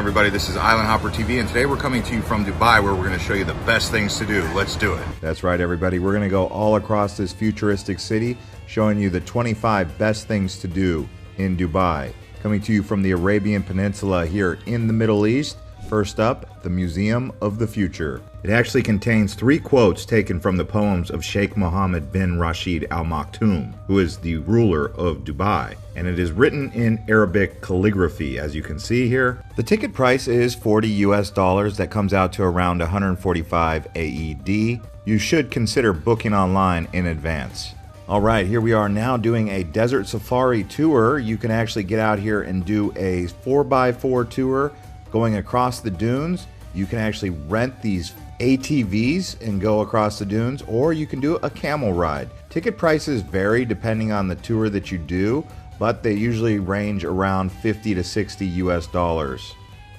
everybody? This is Island Hopper TV, and today we're coming to you from Dubai, where we're going to show you the best things to do. Let's do it. That's right, everybody. We're going to go all across this futuristic city, showing you the 25 best things to do in Dubai. Coming to you from the Arabian Peninsula here in the Middle East. First up, the Museum of the Future. It actually contains 3 quotes taken from the poems of Sheikh Mohammed bin Rashid Al Maktoum, who is the ruler of Dubai. And it is written in Arabic calligraphy, as you can see here. The ticket price is $40 US. That comes out to around 145 AED. You should consider booking online in advance. All right, here we are now doing a desert safari tour. You can actually get out here and do a 4x4 tour going across the dunes. You can actually rent these ATVs and go across the dunes, or you can do a camel ride. Ticket prices vary depending on the tour that you do, but they usually range around 50 to 60 US.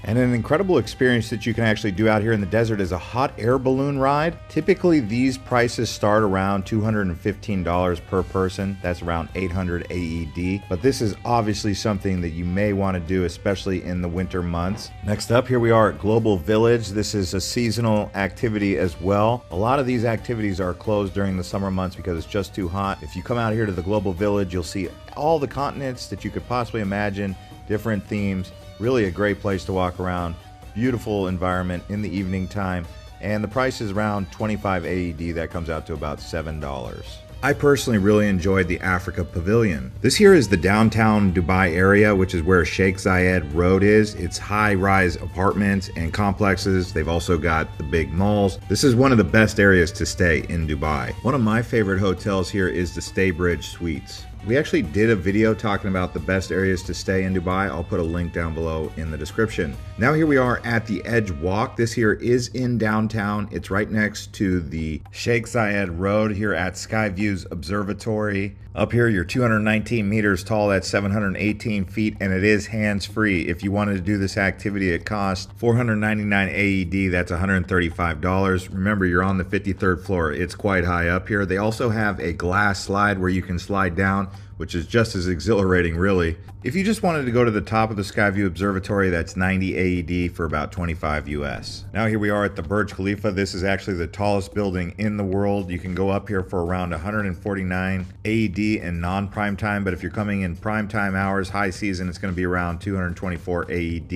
And an incredible experience that you can actually do out here in the desert is a hot air balloon ride. Typically these prices start around $215 per person. That's around 800 AED. But this is obviously something that you may want to do, especially in the winter months. Next up, here we are at Global Village. This is a seasonal activity as well. A lot of these activities are closed during the summer months because it's just too hot. If you come out here to the Global Village, you'll see all the continents that you could possibly imagine, different themes. Really a great place to walk around. Beautiful environment in the evening time, and the price is around 25 AED. That comes out to about $7. I personally really enjoyed the Africa Pavilion. This here is the downtown Dubai area, which is where Sheikh Zayed Road is. It's high-rise apartments and complexes. They've also got the big malls. This is one of the best areas to stay in Dubai. One of my favorite hotels here is the Staybridge Suites. We actually did a video talking about the best areas to stay in Dubai. I'll put a link down below in the description. Now here we are at the Edge Walk. This here is in downtown. It's right next to the Sheikh Zayed Road here at Skyviews Observatory. Up here, you're 219 meters tall, that's 718 feet, and it is hands-free. If you wanted to do this activity, it costs 499 AED, that's $135. Remember, you're on the 53rd floor. It's quite high up here. They also have a glass slide where you can slide down, which is just as exhilarating, really. If you just wanted to go to the top of the Skyview Observatory, that's 90 AED for about 25 US. Now here we are at the Burj Khalifa. This is actually the tallest building in the world. You can go up here for around 149 AED in non-prime time, but if you're coming in prime time hours, high season, it's going to be around 224 AED.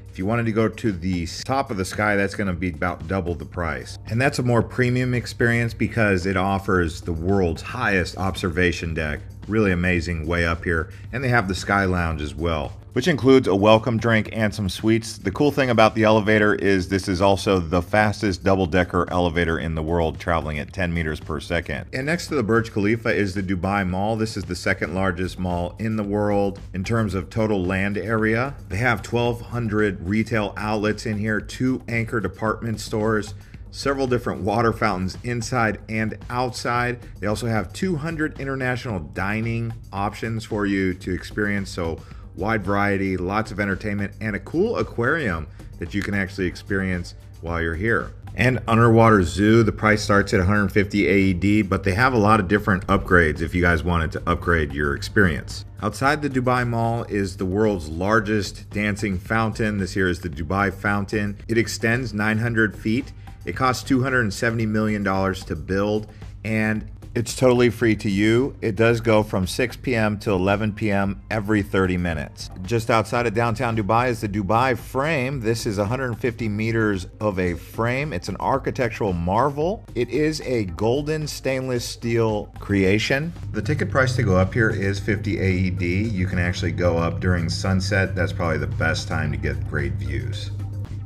If you wanted to go to the top of the sky, that's going to be about double the price. And that's a more premium experience because it offers the world's highest observation deck. Really amazing way up here. And they have the Sky Lounge as well, which includes a welcome drink and some sweets. The cool thing about the elevator is this is also the fastest double-decker elevator in the world, traveling at 10 meters per second. And next to the Burj Khalifa is the Dubai Mall. This is the second largest mall in the world in terms of total land area. They have 1,200 retail outlets in here, 2 anchor department stores, several different water fountains inside and outside. They also have 200 international dining options for you to experience, so wide variety, lots of entertainment, and a cool aquarium that you can actually experience while you're here. And underwater zoo, the price starts at 150 AED, but they have a lot of different upgrades if you guys wanted to upgrade your experience. Outside the Dubai Mall is the world's largest dancing fountain. This here is the Dubai Fountain. It extends 900 feet. It costs $270 million to build, and it's totally free to you. It does go from 6 p.m. to 11 p.m. every 30 minutes. Just outside of downtown Dubai is the Dubai Frame. This is 150 meters of a frame. It's an architectural marvel. It is a golden stainless steel creation. The ticket price to go up here is 50 AED. You can actually go up during sunset. That's probably the best time to get great views.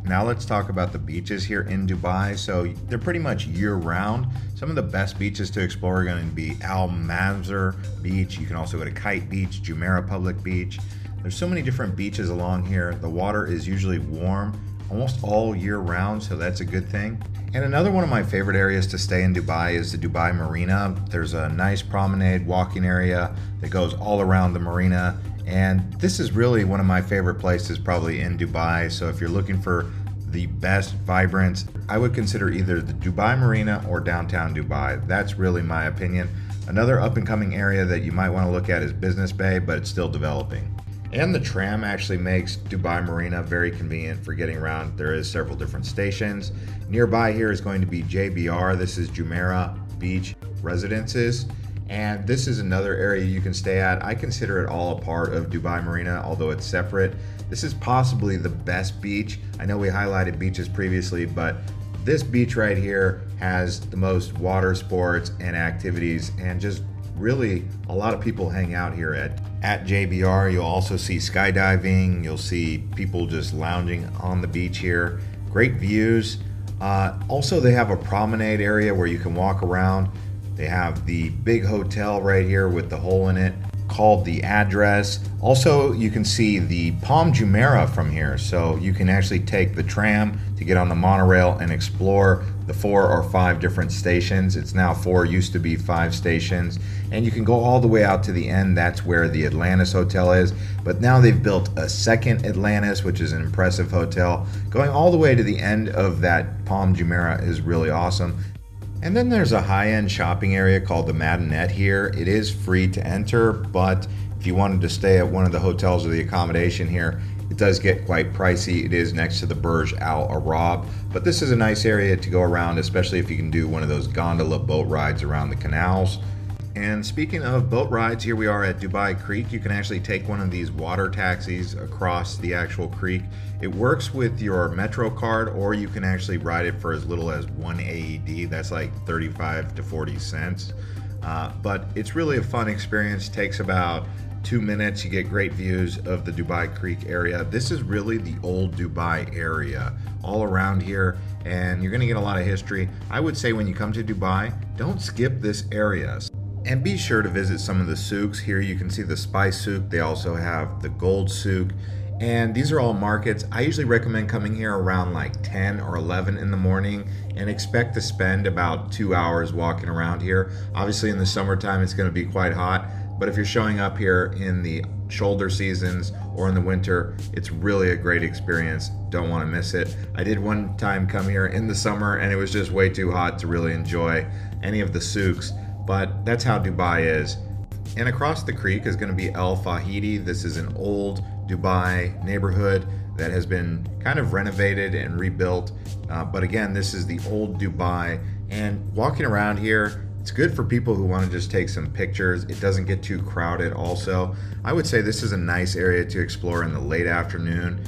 Now let's talk about the beaches here in Dubai. So they're pretty much year-round. Some of the best beaches to explore are going to be Al Mazar Beach. You can also go to Kite Beach, Jumeirah Public Beach. There's so many different beaches along here. The water is usually warm almost all year round, so that's a good thing. And another one of my favorite areas to stay in Dubai is the Dubai Marina. There's a nice promenade walking area that goes all around the marina. And this is really one of my favorite places probably in Dubai. So if you're looking for the best vibrance, I would consider either the Dubai Marina or downtown Dubai. That's really my opinion. Another up and coming area that you might want to look at is Business Bay, but it's still developing. And the tram actually makes Dubai Marina very convenient for getting around. There is several different stations. Nearby here is going to be JBR. This is Jumeirah Beach Residences. And this is another area you can stay at. I consider it all a part of Dubai Marina, although it's separate. This is possibly the best beach. I know we highlighted beaches previously, but this beach right here has the most water sports and activities, and just really a lot of people hang out here at JBR. You'll also see skydiving. You'll see people just lounging on the beach here. Great views. Also, they have a promenade area where you can walk around. They have the big hotel right here with the hole in it called the Address. Also, you can see the Palm Jumeirah from here, so you can actually take the tram to get on the monorail and explore the 4 or 5 different stations. It's now 4, used to be 5 stations, and you can go all the way out to the end. That's where the Atlantis Hotel is, but now they've built a second Atlantis, which is an impressive hotel. Going all the way to the end of that Palm Jumeirah is really awesome. And then there's a high-end shopping area called the Madinette here. It is free to enter, but if you wanted to stay at one of the hotels or the accommodation here, it does get quite pricey. It is next to the Burj Al Arab, but this is a nice area to go around, especially if you can do one of those gondola boat rides around the canals. And speaking of boat rides, here we are at Dubai Creek. You can actually take one of these water taxis across the actual creek. It works with your Metro card, or you can actually ride it for as little as 1 AED. That's like 35 to 40 cents. But it's really a fun experience. Takes about 2 minutes. You get great views of the Dubai Creek area. This is really the old Dubai area all around here, and you're going to get a lot of history. I would say when you come to Dubai, don't skip this area. And be sure to visit some of the souks. Here you can see the spice souk. They also have the gold souk. And these are all markets. I usually recommend coming here around like 10 or 11 in the morning and expect to spend about 2 hours walking around here. Obviously in the summertime it's going to be quite hot, but if you're showing up here in the shoulder seasons or in the winter, it's really a great experience. Don't want to miss it. I did one time come here in the summer and it was just way too hot to really enjoy any of the souks. But that's how Dubai is. And across the creek is going to be El Fahidi. This is an old Dubai neighborhood that has been kind of renovated and rebuilt. But again, this is the old Dubai. And walking around here, it's good for people who want to just take some pictures. It doesn't get too crowded also. I would say this is a nice area to explore in the late afternoon.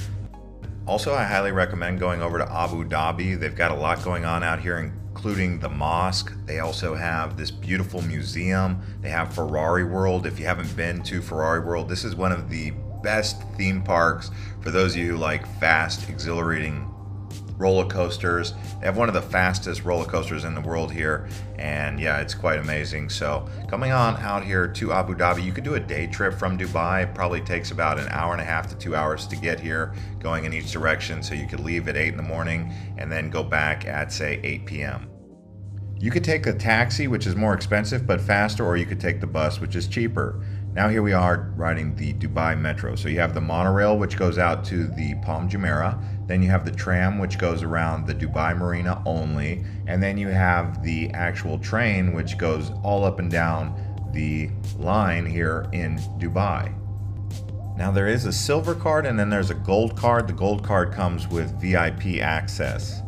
Also, I highly recommend going over to Abu Dhabi. They've got a lot going on out here, including the mosque. They also have this beautiful museum. They have Ferrari World. If you haven't been to Ferrari World, this is one of the best theme parks for those of you who like fast, exhilarating roller coasters. They have one of the fastest roller coasters in the world here, and yeah, it's quite amazing. So coming on out here to Abu Dhabi, you could do a day trip from Dubai. It probably takes about an hour and a half to 2 hours to get here, going in each direction. So you could leave at 8 in the morning and then go back at say 8 p.m. You could take a taxi, which is more expensive but faster, or you could take the bus, which is cheaper. Now here we are riding the Dubai Metro. So you have the monorail, which goes out to the Palm Jumeirah. Then you have the tram, which goes around the Dubai Marina only. And then you have the actual train, which goes all up and down the line here in Dubai. Now there is a silver card and then there's a gold card. The gold card comes with VIP access.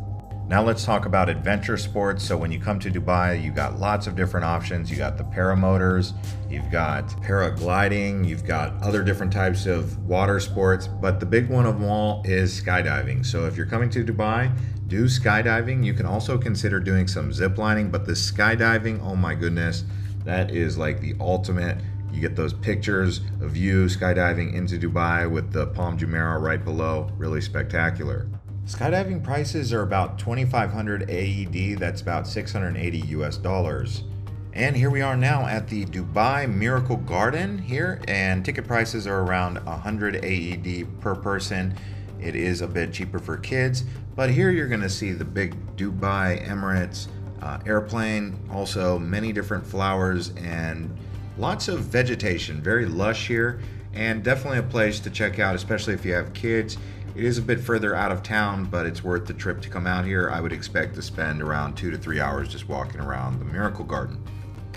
Now let's talk about adventure sports. So when you come to Dubai, you've got lots of different options. You got the paramotors, you've got paragliding, you've got other different types of water sports, but the big one of them all is skydiving. So if you're coming to Dubai, do skydiving. You can also consider doing some zip lining, but the skydiving, oh my goodness, that is like the ultimate. You get those pictures of you skydiving into Dubai with the Palm Jumeirah right below. Really spectacular. Skydiving prices are about 2,500 AED, that's about 680 US dollars. And here we are now at the Dubai Miracle Garden here, and ticket prices are around 100 AED per person. It is a bit cheaper for kids, but here you're gonna see the big Dubai Emirates airplane, also many different flowers and lots of vegetation, very lush here, and definitely a place to check out, especially if you have kids. It is a bit further out of town, but it's worth the trip to come out here. I would expect to spend around 2 to 3 hours just walking around the Miracle Garden.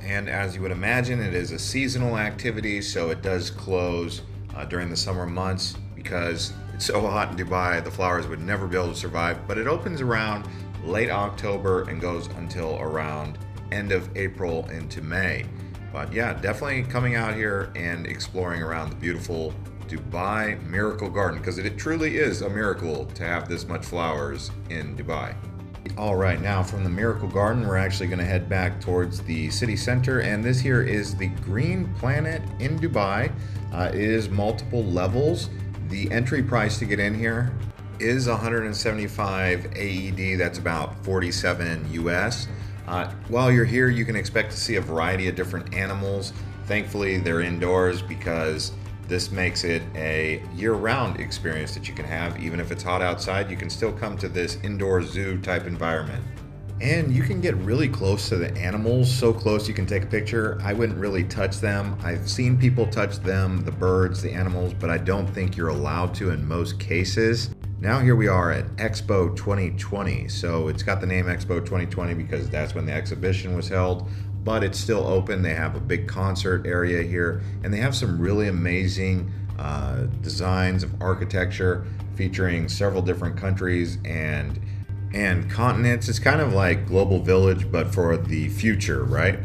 And as you would imagine, it is a seasonal activity, so it does close during the summer months because it's so hot in Dubai, the flowers would never be able to survive. But it opens around late October and goes until around end of April into May. But yeah, definitely coming out here and exploring around the beautiful Dubai Miracle Garden, because it truly is a miracle to have this much flowers in Dubai. All right, now from the Miracle Garden, we're actually going to head back towards the city center, and this here is the Green Planet in Dubai. It is multiple levels. The entry price to get in here is 175 AED, that's about 47 US. While you're here, you can expect to see a variety of different animals. Thankfully, they're indoors because this makes it a year-round experience that you can have. Even if it's hot outside, you can still come to this indoor zoo type environment. And you can get really close to the animals, so close you can take a picture. I wouldn't really touch them. I've seen people touch them, the birds, the animals, but I don't think you're allowed to in most cases. Now here we are at Expo 2020. So it's got the name Expo 2020 because that's when the exhibition was held, but it's still open. They have a big concert area here, and they have some really amazing designs of architecture featuring several different countries and continents. It's kind of like Global Village, but for the future, right?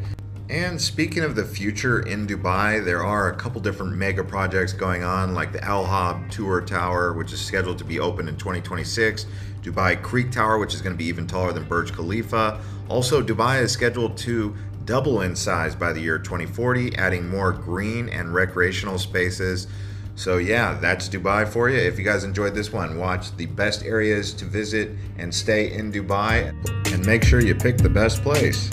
And speaking of the future in Dubai, there are a couple different mega projects going on, like the Al Hab Tour Tower, which is scheduled to be open in 2026, Dubai Creek Tower, which is going to be even taller than Burj Khalifa. Also, Dubai is scheduled to double in size by the year 2040, adding more green and recreational spaces. So yeah, that's Dubai for you. If you guys enjoyed this one, watch the best areas to visit and stay in Dubai, and make sure you pick the best place.